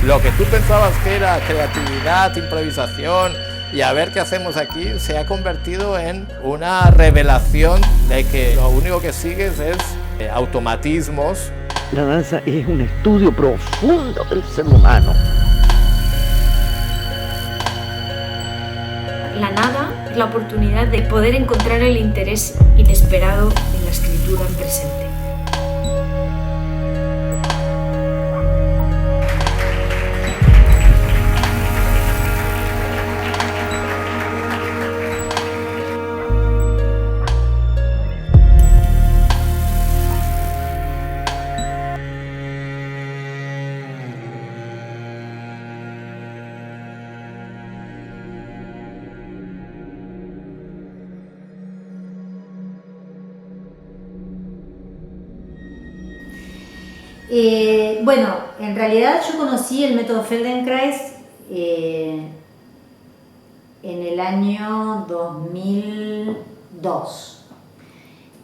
Lo que tú pensabas que era creatividad, improvisación y a ver qué hacemos aquí, se ha convertido en una revelación de que lo único que sigues es automatismos. La danza es un estudio profundo del ser humano. La nada es la oportunidad de poder encontrar el interés inesperado en la escritura en presente. Bueno, en realidad yo conocí el método Feldenkrais en el año 2002,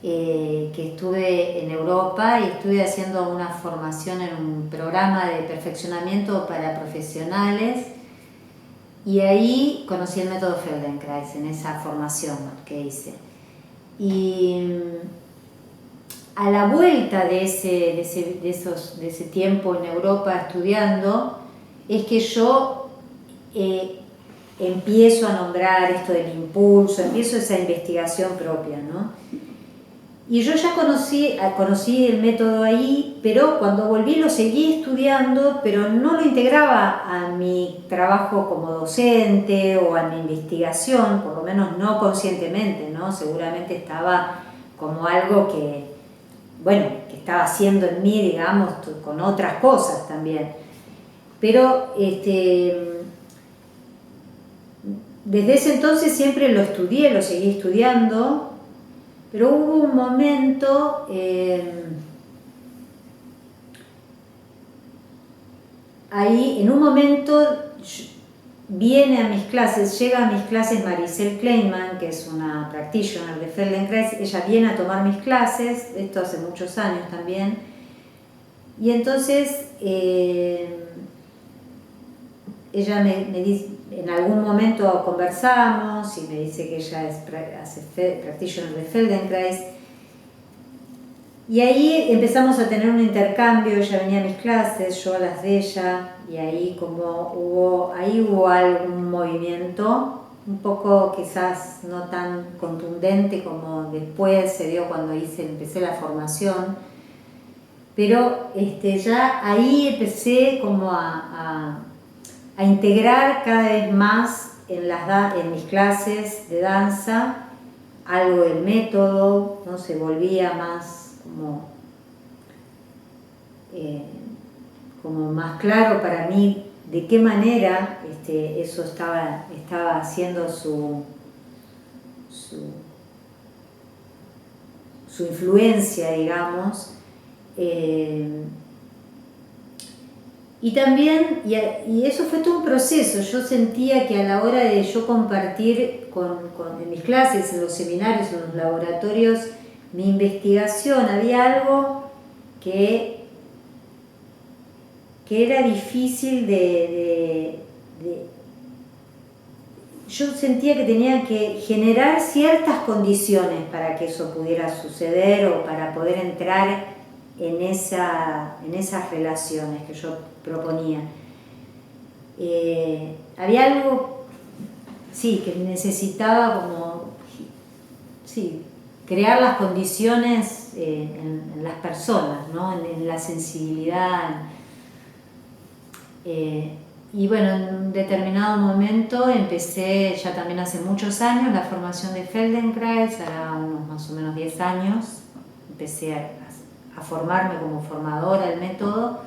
que estuve en Europa y estuve haciendo una formación en un programa de perfeccionamiento para profesionales y ahí conocí el método Feldenkrais en esa formación que hice. Y a la vuelta de ese tiempo en Europa estudiando, es que yo empiezo a nombrar esto del impulso, empiezo esa investigación propia, ¿no? Y yo ya conocí el método ahí, pero cuando volví lo seguí estudiando, pero no lo integraba a mi trabajo como docente o a mi investigación, por lo menos no conscientemente, ¿no? Seguramente estaba como algo que estaba haciendo en mí, digamos, con otras cosas también. Pero desde ese entonces siempre lo estudié, lo seguí estudiando, pero hubo un momento ahí, en un momento llega a mis clases Maricel Kleinman, que es una practitioner de Feldenkrais. Ella viene a tomar mis clases, esto hace muchos años también, y entonces ella me dice, en algún momento conversamos y me dice que ella hace practitioner de Feldenkrais, y ahí empezamos a tener un intercambio. Ella venía a mis clases, yo a las de ella, y ahí hubo algún movimiento, un poco quizás no tan contundente como después se dio cuando empecé la formación, pero ya ahí empecé como a integrar cada vez más en mis clases de danza algo del método, ¿no? Se volvía más como más claro para mí de qué manera eso estaba haciendo su influencia, digamos. Y también, y eso fue todo un proceso. Yo sentía que a la hora de yo compartir en mis clases, en los seminarios, en los laboratorios, mi investigación, había algo que era difícil yo sentía que tenía que generar ciertas condiciones para que eso pudiera suceder o para poder entrar en esas relaciones que yo proponía. Había algo, sí, que necesitaba crear las condiciones en las personas, ¿no? En la sensibilidad. Y bueno, en un determinado momento empecé, ya también hace muchos años, la formación de Feldenkrais, hará unos más o menos 10 años, empecé a formarme como formadora del método.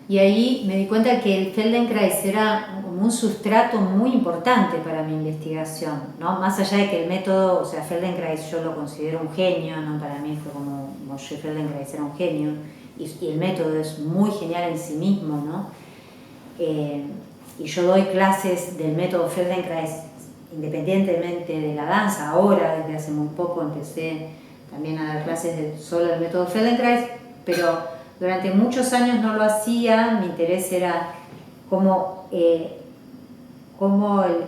Y ahí me di cuenta que el Feldenkrais era como un sustrato muy importante para mi investigación, ¿no? Más allá de que el método, o sea, Feldenkrais yo lo considero un genio, ¿no? Para mí fue como Moshe Feldenkrais era un genio, y el método es muy genial en sí mismo, ¿no? Y yo doy clases del método Feldenkrais independientemente de la danza. Ahora, desde hace muy poco, empecé también a dar clases solo del método Feldenkrais, pero durante muchos años no lo hacía. Mi interés era cómo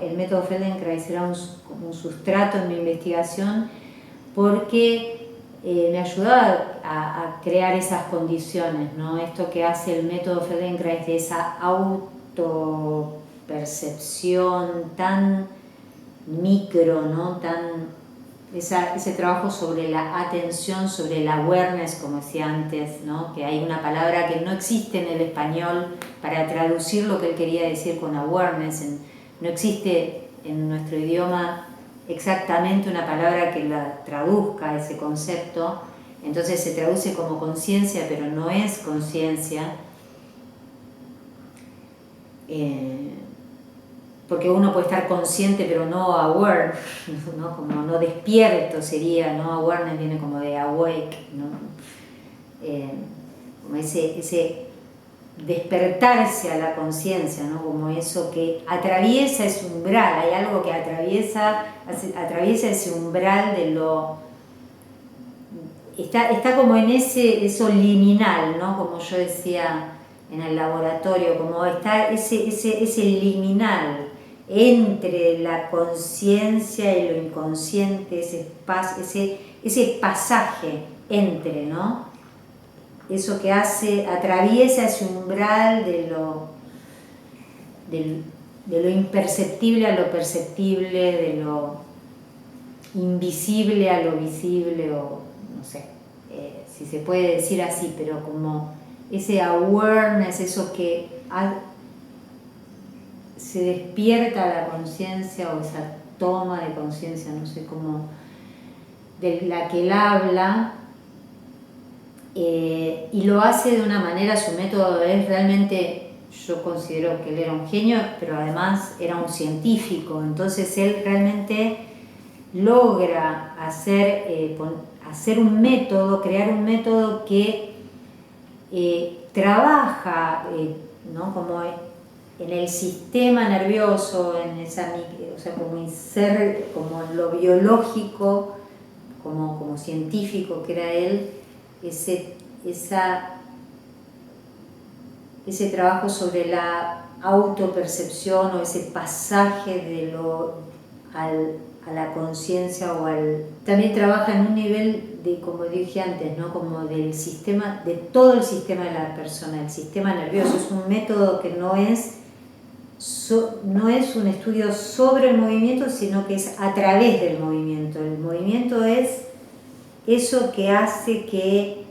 el método Feldenkrais era como un sustrato en mi investigación, porque me ayudaba a crear esas condiciones, ¿no? Esto que hace el método Feldenkrais de esa autopercepción tan micro, ¿no? Ese trabajo sobre la atención, sobre el awareness, como decía antes, ¿no? Que hay una palabra que no existe en el español para traducir lo que él quería decir con awareness. No existe en nuestro idioma exactamente una palabra que la traduzca ese concepto. Entonces se traduce como conciencia, pero no es conciencia. Porque uno puede estar consciente pero no aware, ¿no? Como no despierto sería, ¿no? Awareness viene como de awake, ¿no? Como ese despertarse a la conciencia, ¿no? Como eso que atraviesa ese umbral, hay algo que atraviesa ese umbral de lo... Está como en eso liminal, ¿no? Como yo decía en el laboratorio, como está ese liminal entre la conciencia y lo inconsciente, ese pasaje entre, ¿no? Eso que atraviesa ese umbral de lo imperceptible a lo perceptible, de lo invisible a lo visible, o no sé, si se puede decir así, pero como ese awareness, eso que se despierta la conciencia, o esa toma de conciencia, no sé cómo, de la que él habla, y lo hace de una manera, su método es realmente, yo considero que él era un genio, pero además era un científico. Entonces él realmente logra hacer un método, crear un método que trabaja, ¿no? Como en el sistema nervioso, o sea, como en lo biológico, como científico que era él, ese trabajo sobre la autopercepción, o ese pasaje a la conciencia, también trabaja en un nivel de, como dije antes, ¿no? Como del sistema, de todo el sistema de la persona, el sistema nervioso. Es un método que no es un estudio sobre el movimiento, sino que es a través del movimiento. El movimiento es eso que hace que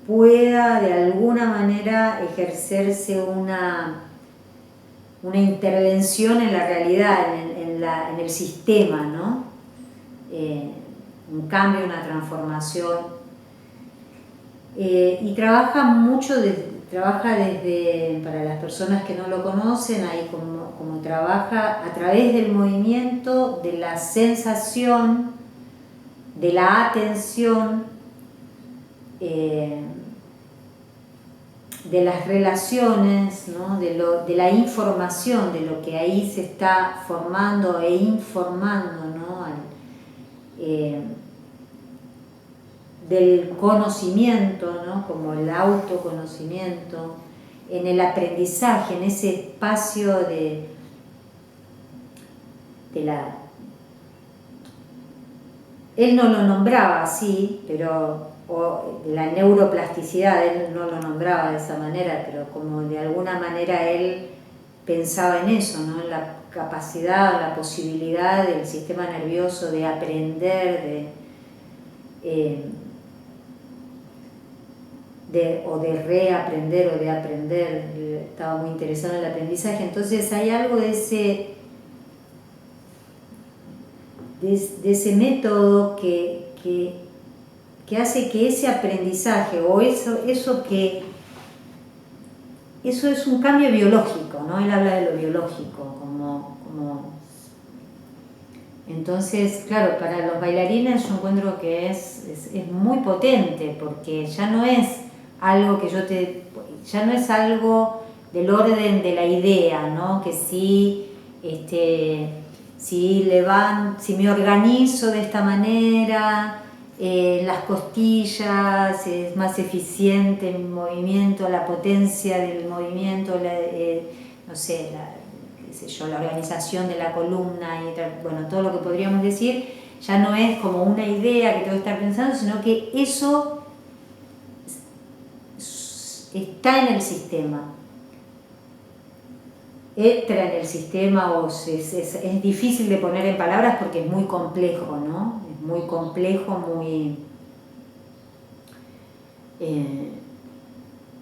pueda de alguna manera ejercerse una intervención en la realidad, en el sistema, ¿no? Un cambio, una transformación. Y trabaja mucho, trabaja desde, para las personas que no lo conocen, ahí como trabaja a través del movimiento, de la sensación, de la atención, de las relaciones, ¿no? de la información, de lo que ahí se está formando e informando, ¿no? Del conocimiento, ¿no? Como el autoconocimiento, en el aprendizaje, en ese espacio de la... Él no lo nombraba así, pero o la neuroplasticidad, él no lo nombraba de esa manera, pero como de alguna manera él pensaba en eso, ¿no? En la capacidad, la posibilidad del sistema nervioso de aprender, o de reaprender o de aprender. Estaba muy interesado en el aprendizaje. Entonces hay algo de ese método que hace que ese aprendizaje, o eso es un cambio biológico, ¿no? Él habla de lo biológico, entonces, claro, para los bailarines yo encuentro que es muy potente, porque ya no es algo que ya no es algo del orden de la idea, ¿no? Que si me organizo de esta manera, las costillas, es más eficiente el movimiento, la potencia del movimiento, no sé, qué sé yo, la organización de la columna, y bueno, todo lo que podríamos decir, ya no es como una idea que tengo que estar pensando, sino que eso está en el sistema. Entra en el sistema, o es difícil de poner en palabras porque es muy complejo, ¿no? Es muy complejo,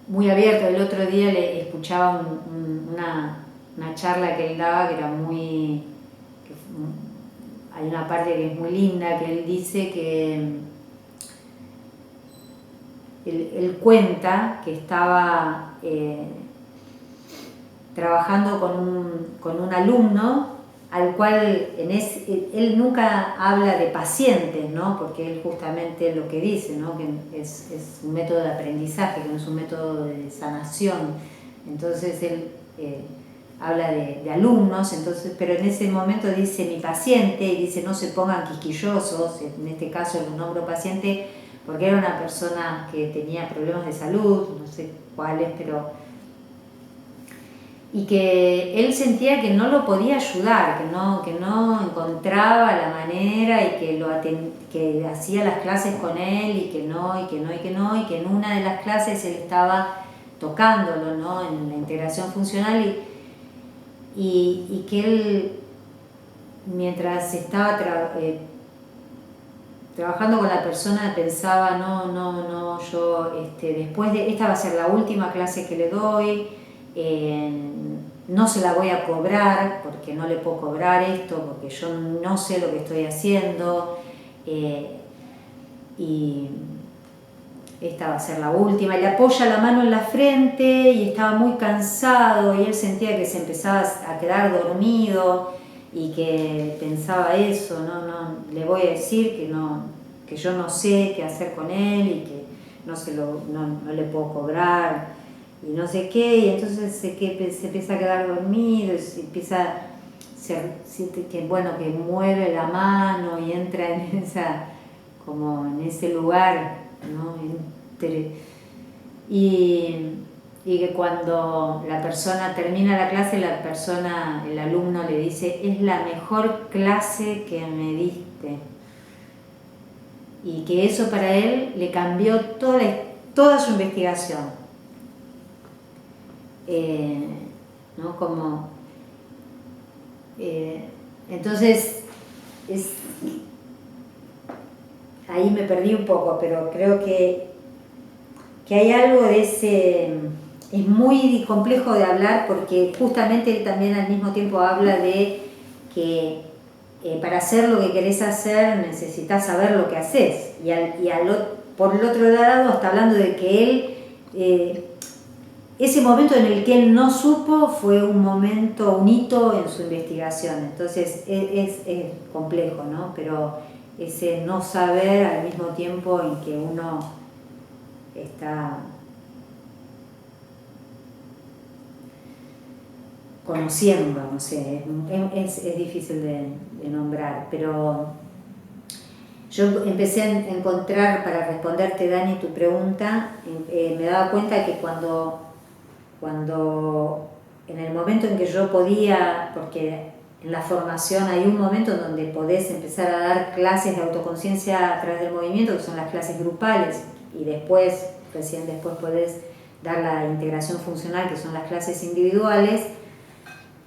muy abierto. El otro día le escuchaba una charla que él daba que era muy... hay una parte que es muy linda, que él dice que él cuenta que estaba trabajando con un alumno al cual él nunca habla de pacientes, ¿no? Porque él justamente lo que dice, ¿no? Que es un método de aprendizaje, que no es un método de sanación. Entonces él habla de alumnos, entonces, pero en ese momento dice mi paciente, y dice no se pongan quisquillosos, en este caso lo nombro paciente porque era una persona que tenía problemas de salud, no sé cuáles, pero... y que él sentía que no lo podía ayudar, que no encontraba la manera, y que hacía las clases con él y que en una de las clases él estaba tocándolo, ¿no? En la integración funcional, y que él, mientras estaba trabajando con la persona, pensaba, yo después de esta va a ser la última clase que le doy, no se la voy a cobrar porque no le puedo cobrar esto, porque yo no sé lo que estoy haciendo, y esta va a ser la última. Y le apoya la mano en la frente y estaba muy cansado, y él sentía que se empezaba a quedar dormido y que pensaba eso, no le voy a decir que yo no sé qué hacer con él y que no le puedo cobrar y no sé qué, y entonces se empieza a quedar dormido, y se empieza siente que mueve la mano y entra en ese lugar, ¿no? Y que cuando la persona termina la clase, el alumno le dice, es la mejor clase que me diste, y que eso para él le cambió toda su investigación. ¿No? Entonces ahí me perdí un poco, pero creo que hay algo de ese... Es muy complejo de hablar porque justamente él también al mismo tiempo habla de que para hacer lo que querés hacer necesitas saber lo que haces, por el otro lado está hablando de que él ese momento en el que él no supo fue un hito en su investigación. Entonces es complejo, ¿no? Pero ese no saber al mismo tiempo en que uno está conociendo, no sé, es difícil de nombrar, pero yo empecé a encontrar, para responderte, Dani, tu pregunta, me daba cuenta que cuando en el momento en que yo podía, porque en la formación hay un momento en donde podés empezar a dar clases de autoconciencia a través del movimiento, que son las clases grupales, y recién después podés dar la integración funcional, que son las clases individuales.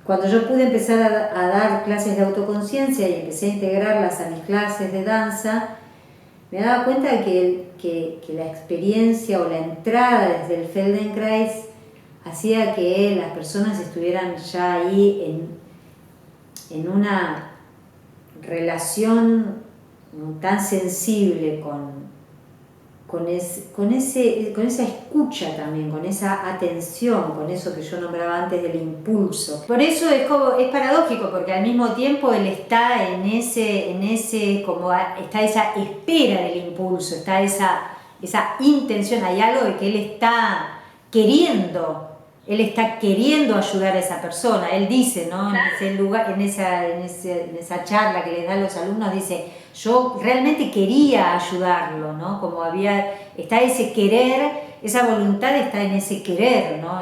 Cuando yo pude empezar a dar clases de autoconciencia y empecé a integrarlas a mis clases de danza, me daba cuenta que la experiencia o la entrada desde el Feldenkrais hacía que las personas estuvieran ya ahí en una relación tan sensible con esa escucha también, con esa atención, con eso que yo nombraba antes del impulso. Por eso es paradójico, porque al mismo tiempo él está está esa espera del impulso, está esa intención, hay algo de que él está queriendo él está queriendo ayudar a esa persona. Él dice, ¿no? Claro. En ese lugar, en esa charla que les da a los alumnos, dice, yo realmente quería ayudarlo, ¿no? Como está ese querer, esa voluntad está en ese querer, ¿no?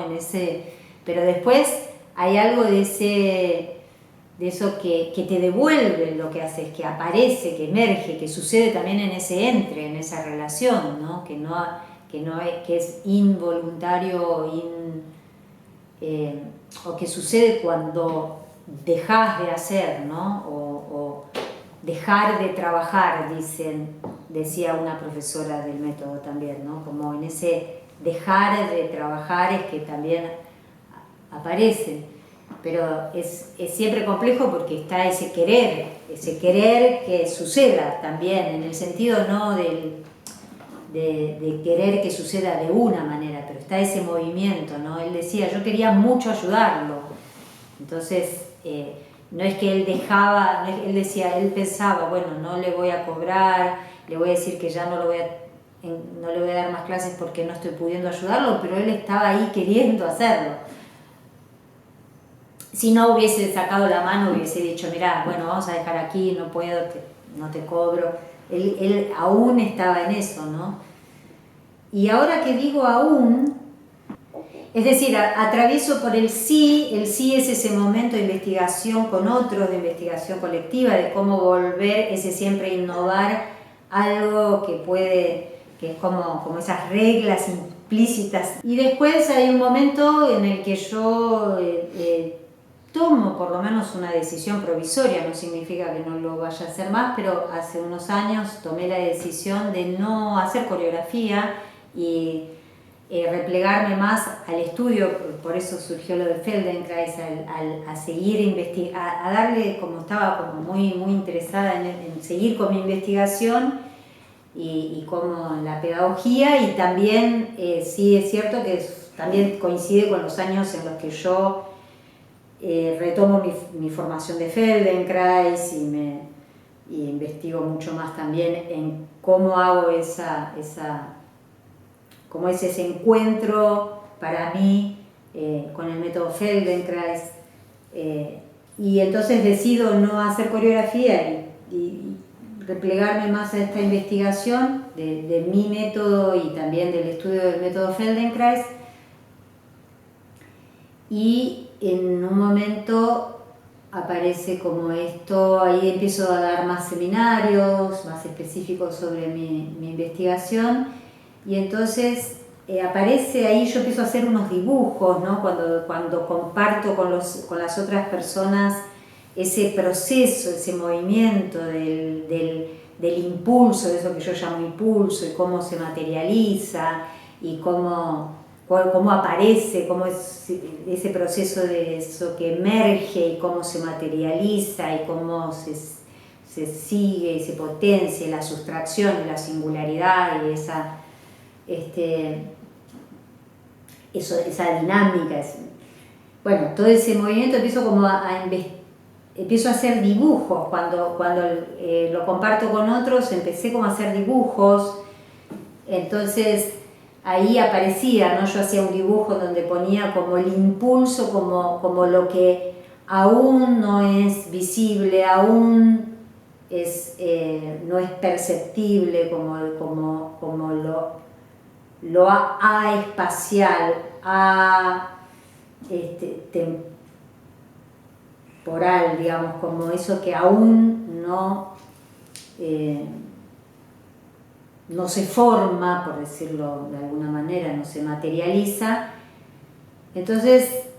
Pero después hay algo de eso que te devuelve lo que haces, que aparece, que emerge, que sucede también en ese en esa relación, ¿no? Que es involuntario, o que sucede cuando dejas de hacer, ¿no? O dejar de trabajar, decía una profesora del método también, ¿no? Como en ese dejar de trabajar es que también aparece, pero es siempre complejo porque está ese querer que suceda también, en el sentido no de querer que suceda de una manera, pero está ese movimiento, ¿no? Él decía, yo quería mucho ayudarlo, entonces no es que él dejaba, él decía, él pensaba, bueno, no le voy a cobrar, le voy a decir que ya no le voy a dar más clases porque no estoy pudiendo ayudarlo, pero él estaba ahí queriendo hacerlo. Si no hubiese sacado la mano, hubiese dicho, mirá, bueno, vamos a dejar aquí, no puedo, no te cobro. Él aún estaba en eso, ¿no? Y ahora que digo aún, es decir, atravieso por el sí es ese momento de investigación con otros, de investigación colectiva, de cómo volver, ese siempre innovar algo que es como esas reglas implícitas. Y después hay un momento en el que yo tomo por lo menos una decisión provisoria, no significa que no lo vaya a hacer más, pero hace unos años tomé la decisión de no hacer coreografía y replegarme más al estudio, por eso surgió lo de Feldenkrais, a seguir investigando, a darle, como estaba como muy interesada en seguir con mi investigación y como la pedagogía, y también sí es cierto que también coincide con los años en los que yo retomo mi formación de Feldenkrais y investigo mucho más también en cómo hago cómo es ese encuentro para mí con el método Feldenkrais, y entonces decido no hacer coreografía y replegarme más a esta investigación de mi método y también del estudio del método Feldenkrais. Y en un momento aparece como esto, ahí empiezo a dar más seminarios más específicos sobre mi investigación, y entonces aparece ahí, yo empiezo a hacer unos dibujos, ¿no? Cuando comparto con las otras personas ese proceso, ese movimiento del impulso, de eso que yo llamo impulso, y cómo se materializa, y cómo aparece, cómo es ese proceso de eso que emerge, y cómo se materializa, y cómo se sigue y se potencia la sustracción y la singularidad, y esa dinámica. Bueno, todo ese movimiento empiezo como empiezo a hacer dibujos. Cuando lo comparto con otros, empecé como a hacer dibujos. Entonces ahí aparecía, ¿no? Yo hacía un dibujo donde ponía como el impulso, como lo que aún no es visible, aún no es perceptible, como lo espacial, temporal, digamos, como eso que aún no se forma, por decirlo de alguna manera, no se materializa. Entonces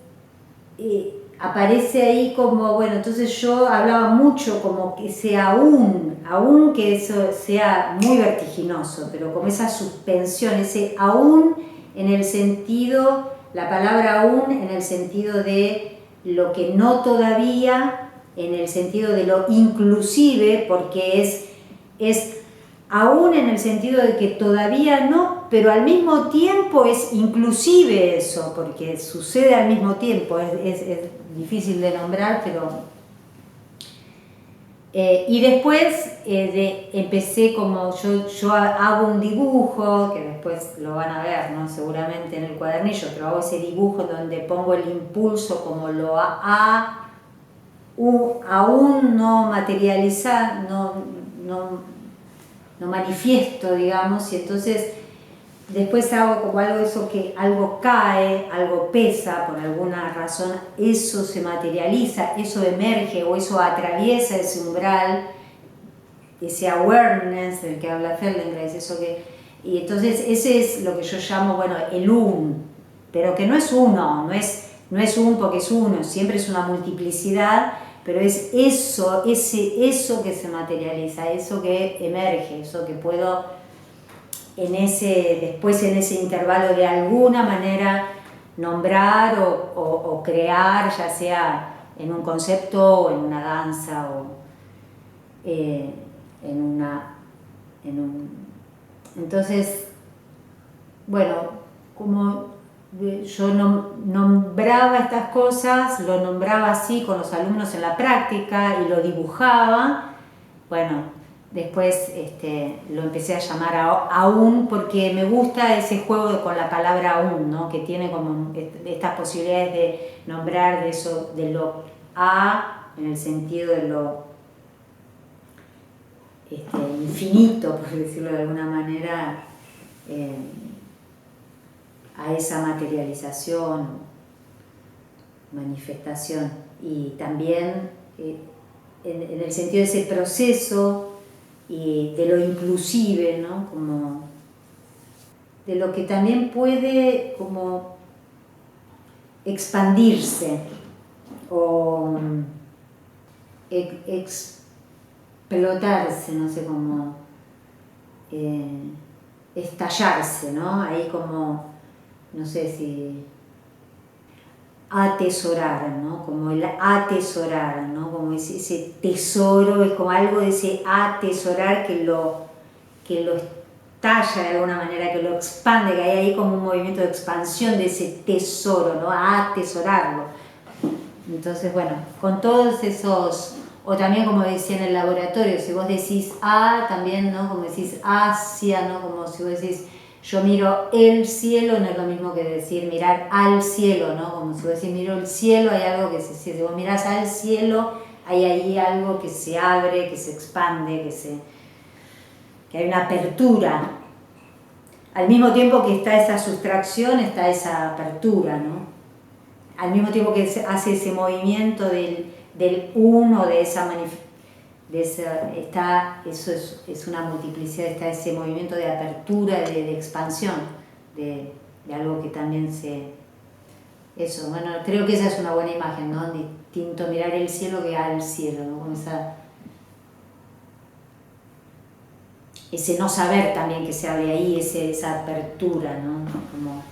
aparece ahí como, bueno, entonces yo hablaba mucho como que sea aún que eso sea muy vertiginoso, pero como esa suspensión, ese aún en el sentido, la palabra aún en el sentido de lo que no todavía, en el sentido de lo inclusive, porque es aún en el sentido de que todavía no, pero al mismo tiempo es inclusive eso, porque sucede al mismo tiempo, es difícil de nombrar, pero Y después empecé como, yo hago un dibujo, que después lo van a ver, ¿no? Seguramente en el cuadernillo, pero hago ese dibujo donde pongo el impulso como lo aún no materializar, no manifiesto, digamos, y entonces después hago como algo de eso que algo cae, algo pesa, por alguna razón eso se materializa, eso emerge o eso atraviesa ese umbral, ese awareness del que habla Feldenkrais, y entonces ese es lo que yo llamo, bueno, el pero que no es uno, no es un porque es uno, siempre es una multiplicidad, pero es eso que se materializa, eso que emerge, eso que puedo después en ese intervalo de alguna manera nombrar o crear, ya sea en un concepto o en una danza o entonces, bueno, como yo nombraba estas cosas, lo nombraba así con los alumnos en la práctica y lo dibujaba, bueno, después lo empecé a llamar aún porque me gusta ese juego con la palabra aún, ¿no? Que tiene como estas posibilidades de nombrar de eso, de lo en el sentido de lo infinito, por decirlo de alguna manera, a esa materialización, manifestación, y también en el sentido de ese proceso y de lo inclusive, ¿no? Como de lo que también puede como expandirse o explotarse, no sé cómo, estallarse, ¿no? Ahí como, no sé si atesorar, ¿no? Como el atesorar, ¿no? Como ese tesoro, es como algo de ese atesorar que lo estalla de alguna manera, que lo expande, que hay ahí como un movimiento de expansión de ese tesoro, ¿no? A atesorarlo. Entonces, bueno, con todos esos, o también como decía en el laboratorio, si vos decís también, ¿no? Como decís hacia, ¿no? Como si vos decís yo miro el cielo, no es lo mismo que decir mirar al cielo, ¿no? Como si vos decís miro el cielo, hay algo que si vos mirás al cielo, hay ahí algo que se abre, que se expande, que hay una apertura. Al mismo tiempo que está esa sustracción, está esa apertura, ¿no? Al mismo tiempo que hace ese movimiento del uno, de esa manifestación, eso es una multiplicidad, está ese movimiento de apertura, de expansión, de algo que también eso, bueno, creo que esa es una buena imagen, ¿no? Distinto mirar el cielo que al cielo, ¿no? Con ese no saber también que se abre ahí, esa apertura, ¿no? Como